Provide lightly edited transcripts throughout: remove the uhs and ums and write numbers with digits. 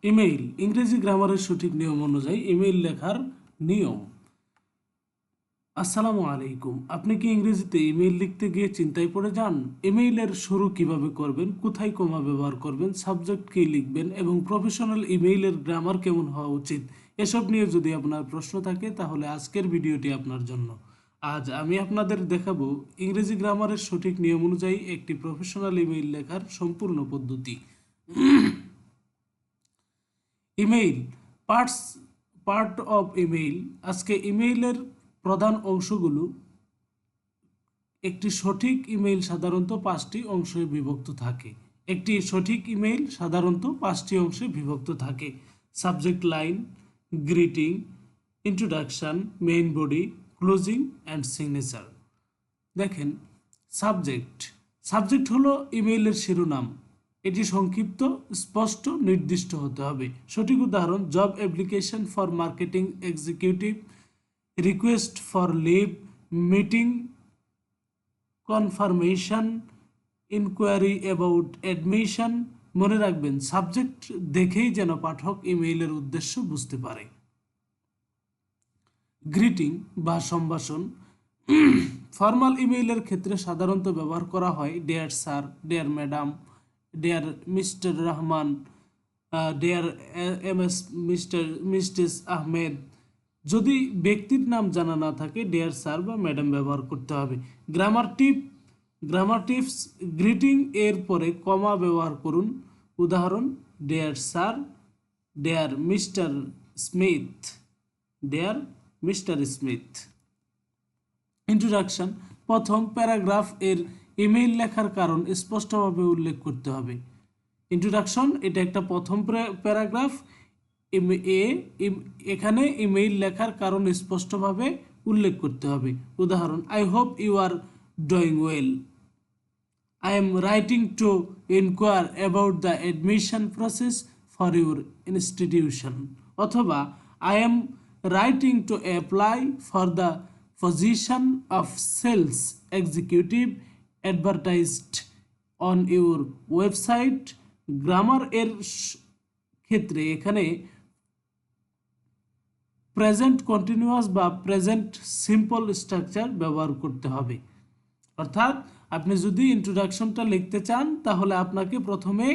Email ইংরেজি গ্রামারের সঠিক নিয়ম অনুযায়ী ইমেইল লেখার নিয়ম। আসসালামু আলাইকুম। আপনি কি ইংরেজিতে ইমেইল লিখতে গিয়ে চিন্তায় পড়ে যান? ইমেইলের শুরু কিভাবে করবেন, কোথায় কমা ব্যবহার করবেন, সাবজেক্ট কী লিখবেন এবং প্রফেশনাল ইমেইলের গ্রামার কেমন হওয়া উচিত, এসব নিয়ে যদি আপনার প্রশ্ন থাকে তাহলে আজকের ভিডিওটি আপনার জন্য। আজ আমি আপনাদের দেখাবো ইংরেজি গ্রামারের সঠিক নিয়ম অনুযায়ী একটি প্রফেশনাল ইমেইল লেখার সম্পূর্ণ পদ্ধতি। Email part of email. আজকে ইমেইলের প্রধান অংশগুলো। একটি সঠিক ইমেইল সাধারণত 5টি অংশে বিভক্ত থাকে। একটি সঠিক ইমেইল সাধারণত 5টি অংশে বিভক্ত থাকে। Subject line, greeting, introduction, main body, closing and signature. দেখেন, সাবজেক্ট হলো ইমেইলের শিরোনাম। এটি সংক্ষিপ্ত, স্পষ্ট, নির্দিষ্ট হতে হবে। সঠিক উদাহরণ: job application for marketing executive, request for leave, meeting confirmation, inquiry about admission. মনে রাখবেন, সাবজেক্ট দেখেই যেন পাঠক ইমেইলের উদ্দেশ্য বুঝতে পারে। গ্রিটিং বা সম্ভাষণ ফর্মাল ইমেইলের ক্ষেত্রে সাধারণত ব্যবহার করা হয় dear sir, dear madam, dear mister Rahman, dear MS mistress Ahmed. যদি ব্যক্তির নাম জানা না থাকে ডিয়ার স্যার বা ম্যাডাম ব্যবহার করতে হবে। গ্রামার টিপস: গ্রিটিং এর পরে কমা ব্যবহার করুন। উদাহরণ: dear sir, dear mister Smith, dear mister Smith. Introduction: প্রথম প্যারাগ্রাফ এর ইমেইল লেখার কারণ স্পষ্টভাবে উল্লেখ করতে হবে। ইন্ট্রোডাকশন এটা একটা প্রথম প্যারাগ্রাফ। এখানে ইমেইল লেখার কারণ স্পষ্টভাবে উল্লেখ করতে হবে। উদাহরণ: I hope you are doing well, I am writing to inquire about the admission process for your institution. অথবা I am writing to apply for the position of sales executive advertised on your website. Grammar এর ক্ষেত্রে এখানে present continuous বা present simple structure ব্যবহার করতে হবে। অর্থাৎ আপনি যদি ইন্ট্রোডাকশনটা লিখতে চান তাহলে আপনাকে প্রথমে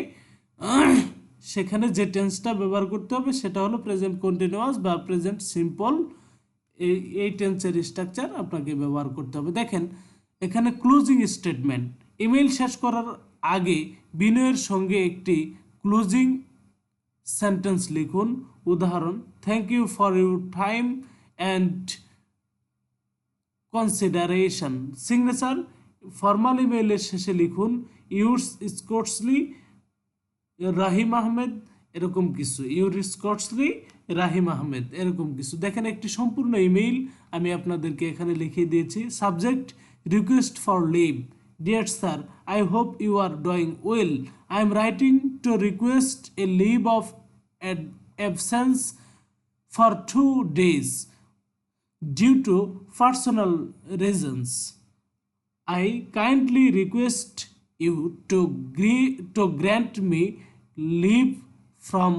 সেখানে যে টেন্সটা ব্যবহার করতে হবে সেটা হলো প্রেজেন্ট কন্টিনিউয়াস বা প্রেজেন্ট সিম্পল। এই টেন্সের স্ট্রাকচার আপনাকে ব্যবহার করতে হবে। দেখেন, এখানে ক্লোজিং স্টেটমেন্ট। ইমেইল শেষ করার আগে বিনয়ের সঙ্গে একটি ক্লোজিং সেন্টেন্স লিখুন। উদাহরণ: thank you for your time and consideration. Signature: formal ইমেইলের শেষে লিখুন ইউরস স্কটসলি রাহিম আহমেদ, এরকম কিছু। স্কটসলি রাহিম আহমেদ, এরকম কিছু। দেখেন, একটি সম্পূর্ণ ইমেইল আমি আপনাদেরকে এখানে লিখিয়ে দিয়েছি। Subject: request for leave, dear sir, I hope you are doing well, I am writing to request a leave of absence for 2 days due to personal reasons. I kindly request you to grant me leave from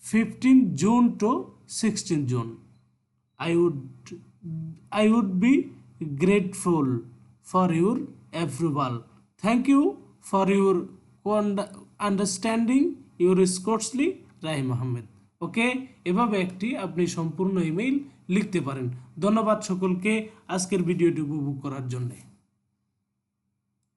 15 June to 16 June. I would be grateful for your approval. Thank you for your understanding. Your Scottsley রাহিম আহমেদ। ওকে, এভাবে একটি আপনি সম্পূর্ণ email লিখতে পারেন। ধন্যবাদ সকলকে আজকের ভিডিওটি উপভোগ করার জন্য।